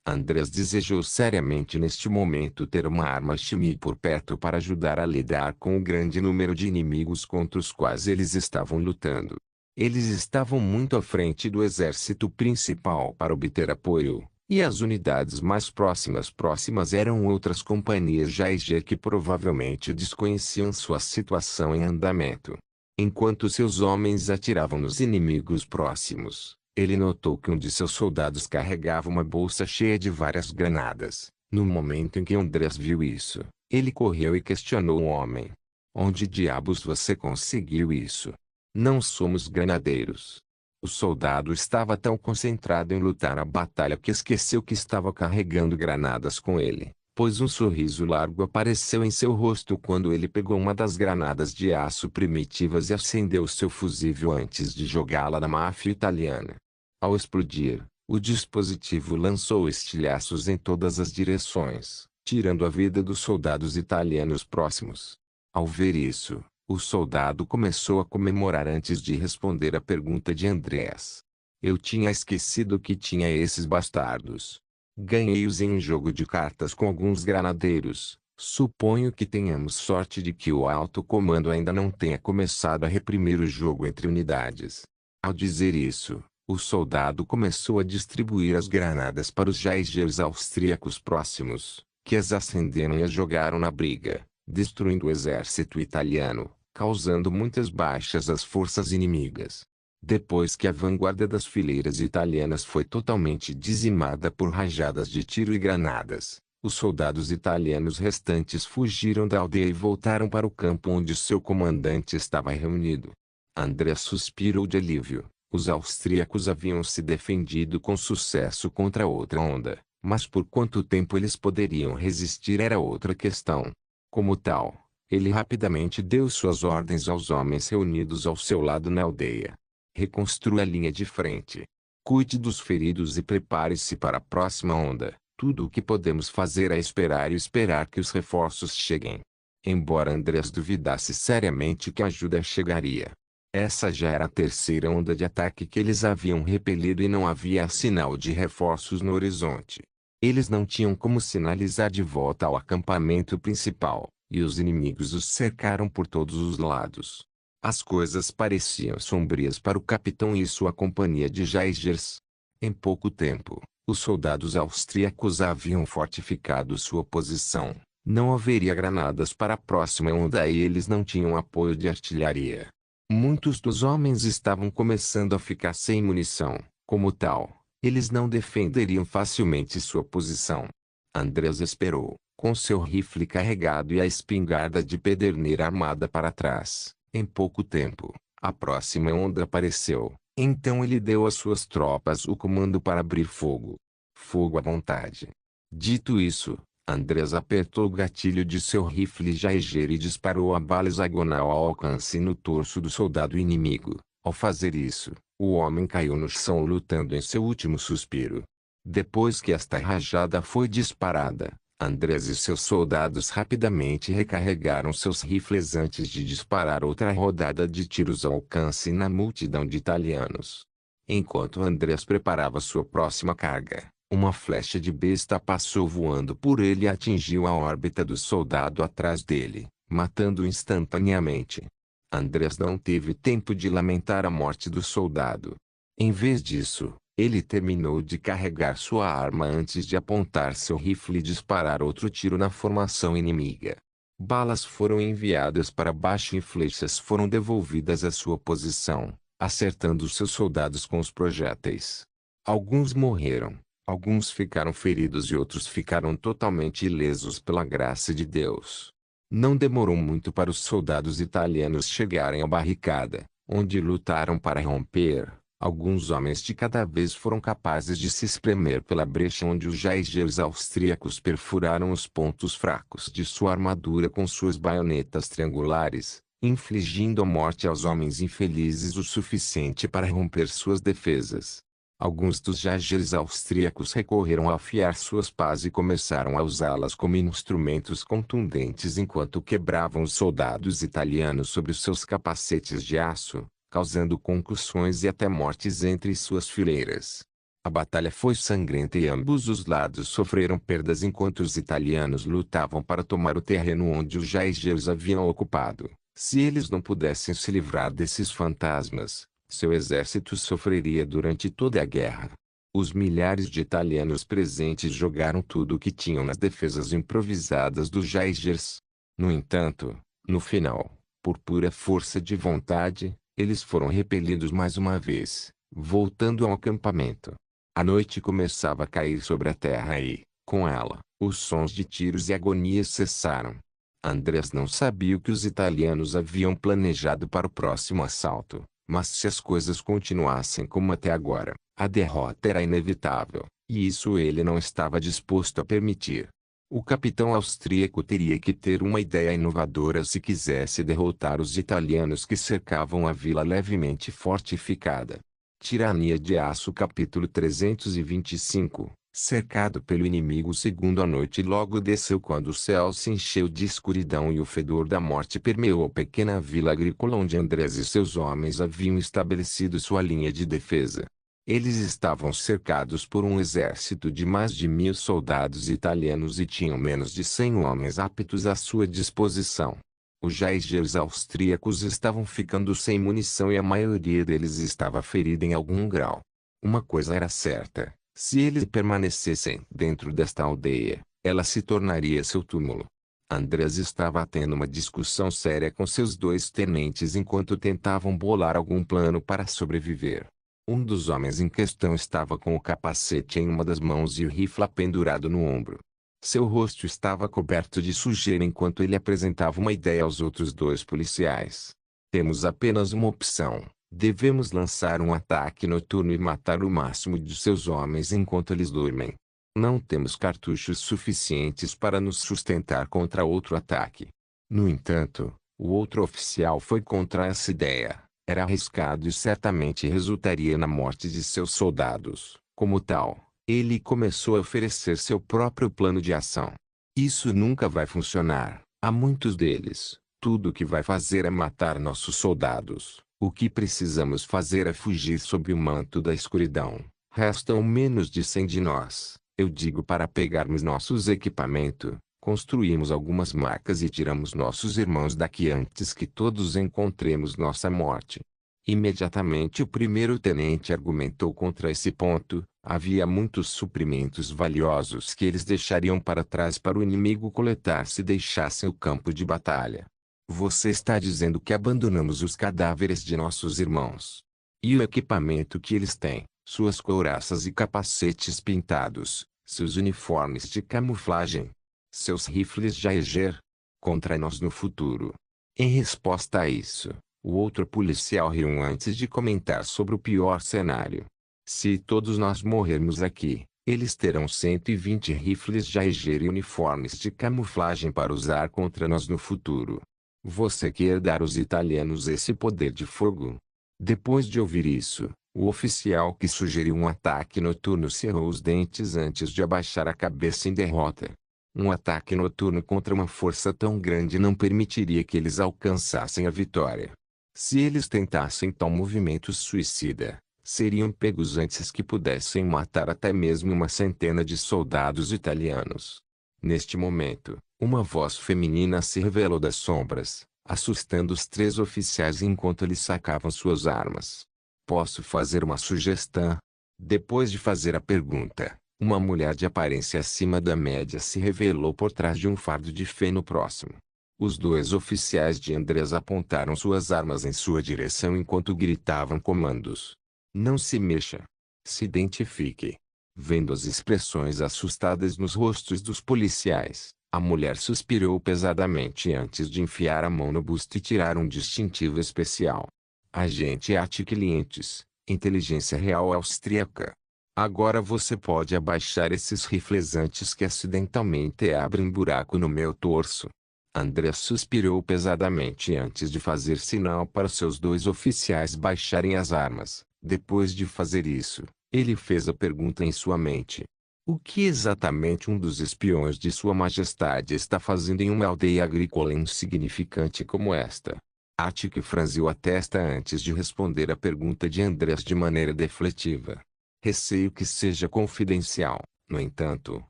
Speaker 1: Andreas desejou seriamente neste momento ter uma arma Shimi por perto para ajudar a lidar com o grande número de inimigos contra os quais eles estavam lutando. Eles estavam muito à frente do exército principal para obter apoio, e as unidades mais próximas eram outras companhias Jaeger que provavelmente desconheciam sua situação em andamento. Enquanto seus homens atiravam nos inimigos próximos, ele notou que um de seus soldados carregava uma bolsa cheia de várias granadas. No momento em que Andreas viu isso, ele correu e questionou o homem. Onde diabos você conseguiu isso? Não somos granadeiros. O soldado estava tão concentrado em lutar a batalha que esqueceu que estava carregando granadas com ele, pois um sorriso largo apareceu em seu rosto quando ele pegou uma das granadas de aço primitivas e acendeu seu fusível antes de jogá-la na máfia italiana. Ao explodir, o dispositivo lançou estilhaços em todas as direções, tirando a vida dos soldados italianos próximos. Ao ver isso, o soldado começou a comemorar antes de responder a pergunta de Andreas. Eu tinha esquecido que tinha esses bastardos. Ganhei-os em um jogo de cartas com alguns granadeiros. Suponho que tenhamos sorte de que o alto comando ainda não tenha começado a reprimir o jogo entre unidades. Ao dizer isso, o soldado começou a distribuir as granadas para os Jaegers austríacos próximos, que as acenderam e as jogaram na briga, destruindo o exército italiano, causando muitas baixas às forças inimigas. Depois que a vanguarda das fileiras italianas foi totalmente dizimada por rajadas de tiro e granadas, os soldados italianos restantes fugiram da aldeia e voltaram para o campo onde seu comandante estava reunido. Andreas suspirou de alívio. Os austríacos haviam se defendido com sucesso contra outra onda, mas por quanto tempo eles poderiam resistir era outra questão. Como tal, ele rapidamente deu suas ordens aos homens reunidos ao seu lado na aldeia. Reconstrua a linha de frente. Cuide dos feridos e prepare-se para a próxima onda. Tudo o que podemos fazer é esperar e esperar que os reforços cheguem. Embora Andreas duvidasse seriamente que a ajuda chegaria, essa já era a terceira onda de ataque que eles haviam repelido e não havia sinal de reforços no horizonte. Eles não tinham como sinalizar de volta ao acampamento principal, e os inimigos os cercaram por todos os lados. As coisas pareciam sombrias para o capitão e sua companhia de Jaegers. Em pouco tempo, os soldados austríacos haviam fortificado sua posição. Não haveria granadas para a próxima onda e eles não tinham apoio de artilharia. Muitos dos homens estavam começando a ficar sem munição. Como tal, eles não defenderiam facilmente sua posição. Andreas esperou, Com seu rifle carregado e a espingarda de pederneira armada para trás, em pouco tempo, a próxima onda apareceu. Então ele deu às suas tropas o comando para abrir fogo. Fogo à vontade. Dito isso, Andrés apertou o gatilho de seu rifle Jaeger e disparou a bala hexagonal ao alcance no torso do soldado inimigo. Ao fazer isso, o homem caiu no chão lutando em seu último suspiro. Depois que esta rajada foi disparada, Andrés e seus soldados rapidamente recarregaram seus rifles antes de disparar outra rodada de tiros ao alcance na multidão de italianos. Enquanto Andrés preparava sua próxima carga, uma flecha de besta passou voando por ele e atingiu a órbita do soldado atrás dele, matando-o instantaneamente. Andrés não teve tempo de lamentar a morte do soldado. Em vez disso, ele terminou de carregar sua arma antes de apontar seu rifle e disparar outro tiro na formação inimiga. Balas foram enviadas para baixo e flechas foram devolvidas à sua posição, acertando seus soldados com os projéteis. Alguns morreram, alguns ficaram feridos e outros ficaram totalmente ilesos pela graça de Deus. Não demorou muito para os soldados italianos chegarem à barricada, onde lutaram para romper. Alguns homens de cada vez foram capazes de se espremer pela brecha onde os jaegeres austríacos perfuraram os pontos fracos de sua armadura com suas baionetas triangulares, infligindo a morte aos homens infelizes o suficiente para romper suas defesas. Alguns dos jaegeres austríacos recorreram a afiar suas pás e começaram a usá-las como instrumentos contundentes enquanto quebravam os soldados italianos sobre os seus capacetes de aço, causando concussões e até mortes entre suas fileiras. A batalha foi sangrenta e ambos os lados sofreram perdas enquanto os italianos lutavam para tomar o terreno onde os jaegeres haviam ocupado. Se eles não pudessem se livrar desses fantasmas, seu exército sofreria durante toda a guerra. Os milhares de italianos presentes jogaram tudo o que tinham nas defesas improvisadas dos jaegeres. No entanto, no final, por pura força de vontade, eles foram repelidos mais uma vez, voltando ao acampamento. A noite começava a cair sobre a terra e, com ela, os sons de tiros e agonias cessaram. Andrés não sabia o que os italianos haviam planejado para o próximo assalto, mas se as coisas continuassem como até agora, a derrota era inevitável, e isso ele não estava disposto a permitir. O capitão austríaco teria que ter uma ideia inovadora se quisesse derrotar os italianos que cercavam a vila levemente fortificada. Tirania de Aço capítulo 325. Cercado pelo inimigo segundo a noite logo desceu quando o céu se encheu de escuridão e o fedor da morte permeou a pequena vila agrícola onde Andrés e seus homens haviam estabelecido sua linha de defesa. Eles estavam cercados por um exército de mais de 1000 soldados italianos e tinham menos de 100 homens aptos à sua disposição. Os jaegeres austríacos estavam ficando sem munição e a maioria deles estava ferida em algum grau. Uma coisa era certa, se eles permanecessem dentro desta aldeia, ela se tornaria seu túmulo. Andrés estava tendo uma discussão séria com seus dois tenentes enquanto tentavam bolar algum plano para sobreviver. Um dos homens em questão estava com o capacete em uma das mãos e o rifle pendurado no ombro. Seu rosto estava coberto de sujeira enquanto ele apresentava uma ideia aos outros dois policiais. Temos apenas uma opção. Devemos lançar um ataque noturno e matar o máximo de seus homens enquanto eles dormem. Não temos cartuchos suficientes para nos sustentar contra outro ataque. No entanto, o outro oficial foi contra essa ideia. Era arriscado e certamente resultaria na morte de seus soldados. Como tal, ele começou a oferecer seu próprio plano de ação. Isso nunca vai funcionar. Há muitos deles. Tudo o que vai fazer é matar nossos soldados. O que precisamos fazer é fugir sob o manto da escuridão. Restam menos de 100 de nós. Eu digo para pegarmos nossos equipamentos, construímos algumas marcas e tiramos nossos irmãos daqui antes que todos encontremos nossa morte. Imediatamente o primeiro-tenente argumentou contra esse ponto. Havia muitos suprimentos valiosos que eles deixariam para trás para o inimigo coletar se deixassem o campo de batalha. Você está dizendo que abandonamos os cadáveres de nossos irmãos. E o equipamento que eles têm, suas couraças e capacetes pintados, seus uniformes de camuflagem. Seus rifles Jaeger? Contra nós no futuro. Em resposta a isso, o outro policial riu antes de comentar sobre o pior cenário. Se todos nós morrermos aqui, eles terão 120 rifles Jaeger e uniformes de camuflagem para usar contra nós no futuro. Você quer dar aos italianos esse poder de fogo? Depois de ouvir isso, o oficial que sugeriu um ataque noturno cerrou os dentes antes de abaixar a cabeça em derrota. Um ataque noturno contra uma força tão grande não permitiria que eles alcançassem a vitória. Se eles tentassem tal movimento suicida, seriam pegos antes que pudessem matar até mesmo uma centena de soldados italianos. Neste momento, uma voz feminina se revelou das sombras, assustando os 3 oficiais enquanto eles sacavam suas armas. Posso fazer uma sugestão? Depois de fazer a pergunta, uma mulher de aparência acima da média se revelou por trás de um fardo de feno próximo. Os 2 oficiais de Andreas apontaram suas armas em sua direção enquanto gritavam comandos. Não se mexa. Se identifique. Vendo as expressões assustadas nos rostos dos policiais, a mulher suspirou pesadamente antes de enfiar a mão no busto e tirar um distintivo especial. Agente Attic Clientes, Inteligência Real Austríaca. Agora você pode abaixar esses rifles antes que acidentalmente abrem buraco no meu torso. André suspirou pesadamente antes de fazer sinal para seus 2 oficiais baixarem as armas. Depois de fazer isso, ele fez a pergunta em sua mente. O que exatamente um dos espiões de Sua Majestade está fazendo em uma aldeia agrícola insignificante como esta? Attic franziu a testa antes de responder a pergunta de Andrés de maneira defletiva. Receio que seja confidencial. No entanto,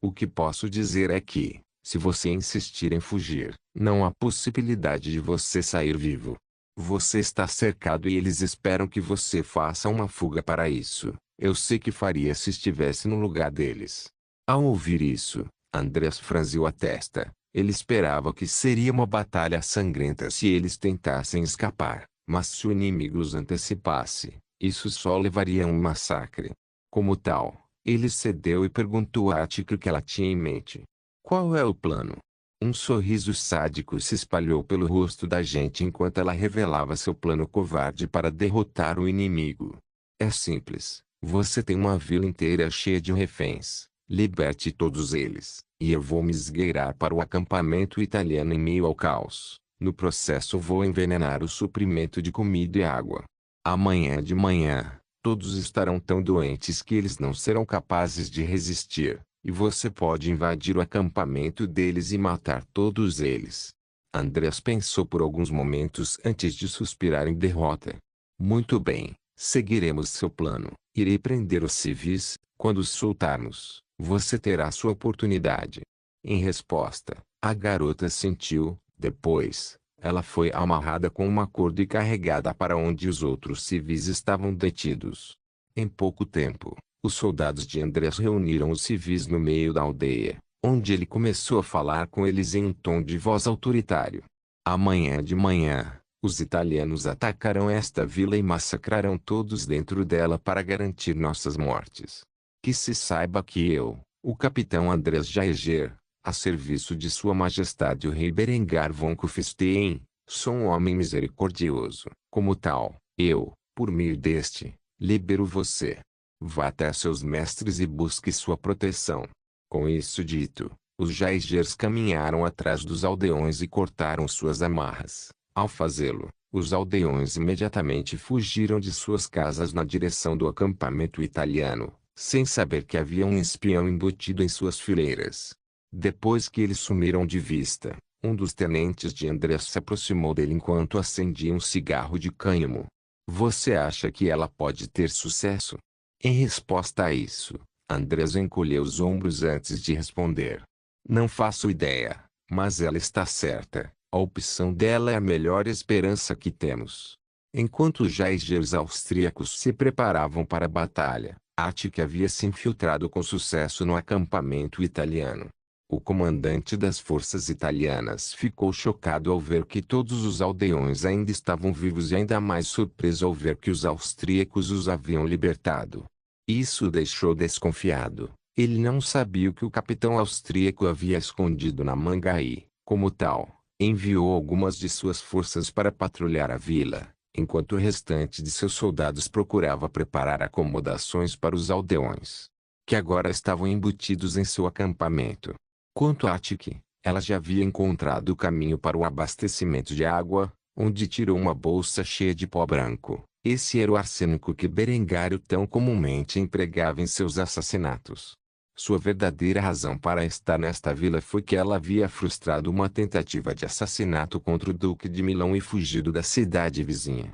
Speaker 1: o que posso dizer é que, se você insistir em fugir, não há possibilidade de você sair vivo. Você está cercado e eles esperam que você faça uma fuga para isso. Eu sei que faria se estivesse no lugar deles. Ao ouvir isso, Andrés franziu a testa. Ele esperava que seria uma batalha sangrenta se eles tentassem escapar, mas se o inimigo os antecipasse, isso só levaria a um massacre. Como tal, ele cedeu e perguntou a Attic o que ela tinha em mente. Qual é o plano? Um sorriso sádico se espalhou pelo rosto da gente enquanto ela revelava seu plano covarde para derrotar o inimigo. É simples. Você tem uma vila inteira cheia de reféns. Liberte todos eles, e eu vou me esgueirar para o acampamento italiano em meio ao caos. No processo vou envenenar o suprimento de comida e água. Amanhã de manhã, todos estarão tão doentes que eles não serão capazes de resistir, e você pode invadir o acampamento deles e matar todos eles. Andrés pensou por alguns momentos antes de suspirar em derrota. Muito bem, seguiremos seu plano. Irei prender os civis. Quando os soltarmos, você terá sua oportunidade. Em resposta, a garota sentiu. Depois, ela foi amarrada com uma corda e carregada para onde os outros civis estavam detidos. Em pouco tempo, os soldados de Andrés reuniram os civis no meio da aldeia, onde ele começou a falar com eles em um tom de voz autoritário. Amanhã de manhã, os italianos atacarão esta vila e massacrarão todos dentro dela para garantir nossas mortes. Que se saiba que eu, o capitão Andrés Jaeger, a serviço de Sua Majestade o Rei Berengar von Kufstein, sou um homem misericordioso. Como tal, eu, por meio deste, libero você. Vá até seus mestres e busque sua proteção. Com isso dito, os Jaegers caminharam atrás dos aldeões e cortaram suas amarras. Ao fazê-lo, os aldeões imediatamente fugiram de suas casas na direção do acampamento italiano, sem saber que havia um espião embutido em suas fileiras. Depois que eles sumiram de vista, um dos tenentes de Andrés se aproximou dele enquanto acendia um cigarro de cânhamo. Você acha que ela pode ter sucesso? Em resposta a isso, Andrés encolheu os ombros antes de responder. Não faço ideia, mas ela está certa. A opção dela é a melhor esperança que temos. Enquanto os Jaegers austríacos se preparavam para a batalha, Attic havia se infiltrado com sucesso no acampamento italiano. O comandante das forças italianas ficou chocado ao ver que todos os aldeões ainda estavam vivos e ainda mais surpreso ao ver que os austríacos os haviam libertado. Isso o deixou desconfiado. Ele não sabia o que o capitão austríaco havia escondido na manga e, como tal, enviou algumas de suas forças para patrulhar a vila, enquanto o restante de seus soldados procurava preparar acomodações para os aldeões, que agora estavam embutidos em seu acampamento. Quanto a Atiki, ela já havia encontrado o caminho para o abastecimento de água, onde tirou uma bolsa cheia de pó branco. Esse era o arsênico que Berengário tão comumente empregava em seus assassinatos. Sua verdadeira razão para estar nesta vila foi que ela havia frustrado uma tentativa de assassinato contra o Duque de Milão e fugido da cidade vizinha.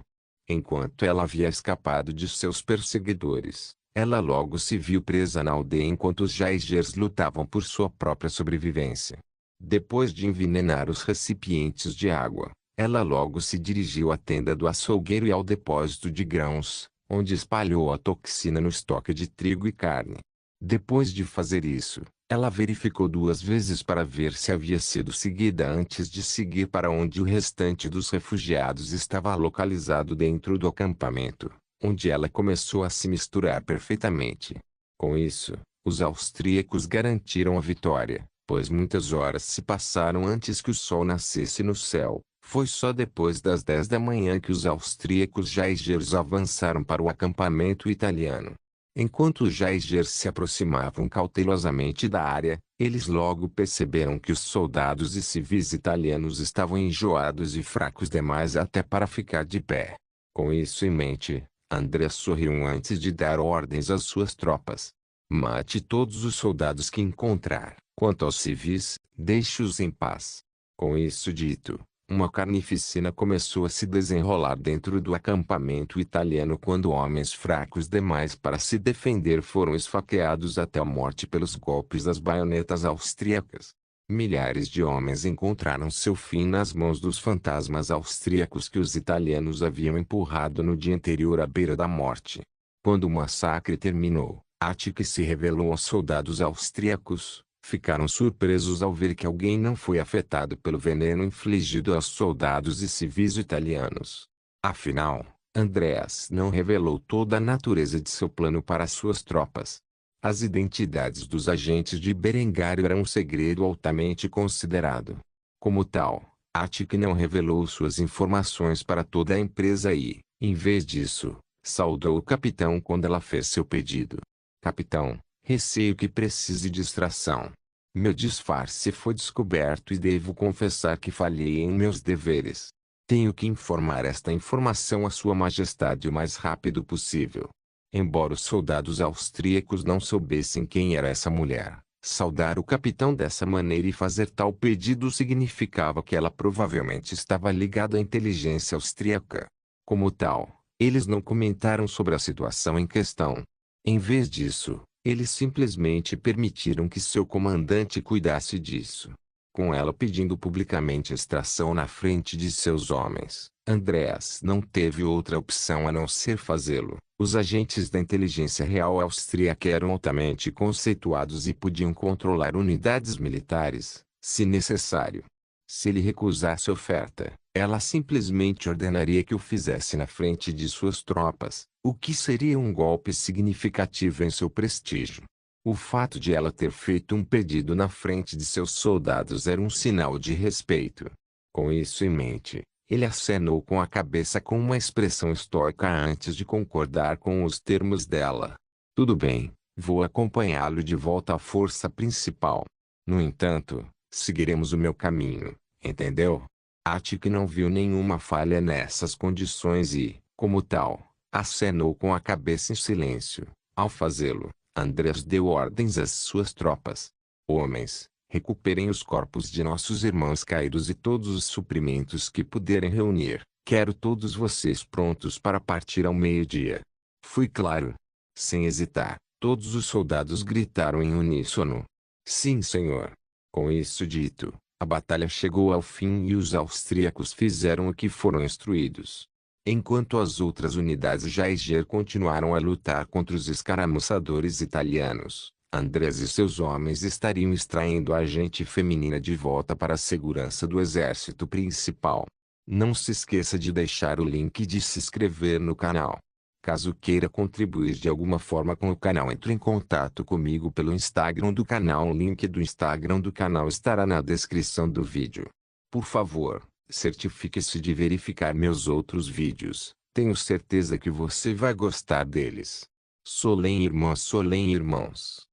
Speaker 1: Enquanto ela havia escapado de seus perseguidores, ela logo se viu presa na aldeia enquanto os Jaegers lutavam por sua própria sobrevivência. Depois de envenenar os recipientes de água, ela logo se dirigiu à tenda do açougueiro e ao depósito de grãos, onde espalhou a toxina no estoque de trigo e carne. Depois de fazer isso, ela verificou 2 vezes para ver se havia sido seguida antes de seguir para onde o restante dos refugiados estava localizado dentro do acampamento, onde ela começou a se misturar perfeitamente. Com isso, os austríacos garantiram a vitória, pois muitas horas se passaram antes que o sol nascesse no céu. Foi só depois das 10 da manhã que os austríacos Jaegers avançaram para o acampamento italiano. Enquanto os Jaegers se aproximavam cautelosamente da área, eles logo perceberam que os soldados e civis italianos estavam enjoados e fracos demais até para ficar de pé. Com isso em mente, Andrea sorriu antes de dar ordens às suas tropas. Mate todos os soldados que encontrar. Quanto aos civis, deixe-os em paz. Com isso dito, uma carnificina começou a se desenrolar dentro do acampamento italiano quando homens fracos demais para se defender foram esfaqueados até a morte pelos golpes das baionetas austríacas. Milhares de homens encontraram seu fim nas mãos dos fantasmas austríacos que os italianos haviam empurrado no dia anterior à beira da morte. Quando o massacre terminou, Attica se revelou aos soldados austríacos. Ficaram surpresos ao ver que alguém não foi afetado pelo veneno infligido aos soldados e civis italianos. Afinal, Andreas não revelou toda a natureza de seu plano para suas tropas. As identidades dos agentes de Berengário eram um segredo altamente considerado. Como tal, Attic não revelou suas informações para toda a empresa e, em vez disso, saudou o capitão quando ela fez seu pedido. Capitão, receio que precise de distração. Meu disfarce foi descoberto e devo confessar que falhei em meus deveres. Tenho que informar esta informação a Sua Majestade o mais rápido possível. Embora os soldados austríacos não soubessem quem era essa mulher, saudar o capitão dessa maneira e fazer tal pedido significava que ela provavelmente estava ligada à inteligência austríaca. Como tal, eles não comentaram sobre a situação em questão. Em vez disso, eles simplesmente permitiram que seu comandante cuidasse disso. Com ela pedindo publicamente extração na frente de seus homens, Andreas não teve outra opção a não ser fazê-lo. Os agentes da inteligência real austríaca eram altamente conceituados e podiam controlar unidades militares, se necessário. Se ele recusasse a oferta, ela simplesmente ordenaria que o fizesse na frente de suas tropas, o que seria um golpe significativo em seu prestígio. O fato de ela ter feito um pedido na frente de seus soldados era um sinal de respeito. Com isso em mente, ele acenou com a cabeça com uma expressão estoica antes de concordar com os termos dela. Tudo bem, vou acompanhá-lo de volta à força principal. No entanto, seguiremos o meu caminho, entendeu? Attic não viu nenhuma falha nessas condições e, como tal, acenou com a cabeça em silêncio. Ao fazê-lo, Andreas deu ordens às suas tropas. Homens, recuperem os corpos de nossos irmãos caídos e todos os suprimentos que puderem reunir. Quero todos vocês prontos para partir ao meio-dia. Fui claro. Sem hesitar, todos os soldados gritaram em uníssono. Sim, senhor. Com isso dito, a batalha chegou ao fim e os austríacos fizeram o que foram instruídos. Enquanto as outras unidades Jaeger continuaram a lutar contra os escaramuçadores italianos, Andreas e seus homens estariam extraindo a agente feminina de volta para a segurança do exército principal. Não se esqueça de deixar o link e de se inscrever no canal. Caso queira contribuir de alguma forma com o canal, entre em contato comigo pelo Instagram do canal. O link do Instagram do canal estará na descrição do vídeo. Por favor, certifique-se de verificar meus outros vídeos. Tenho certeza que você vai gostar deles. Solém irmãs, Solém irmãos.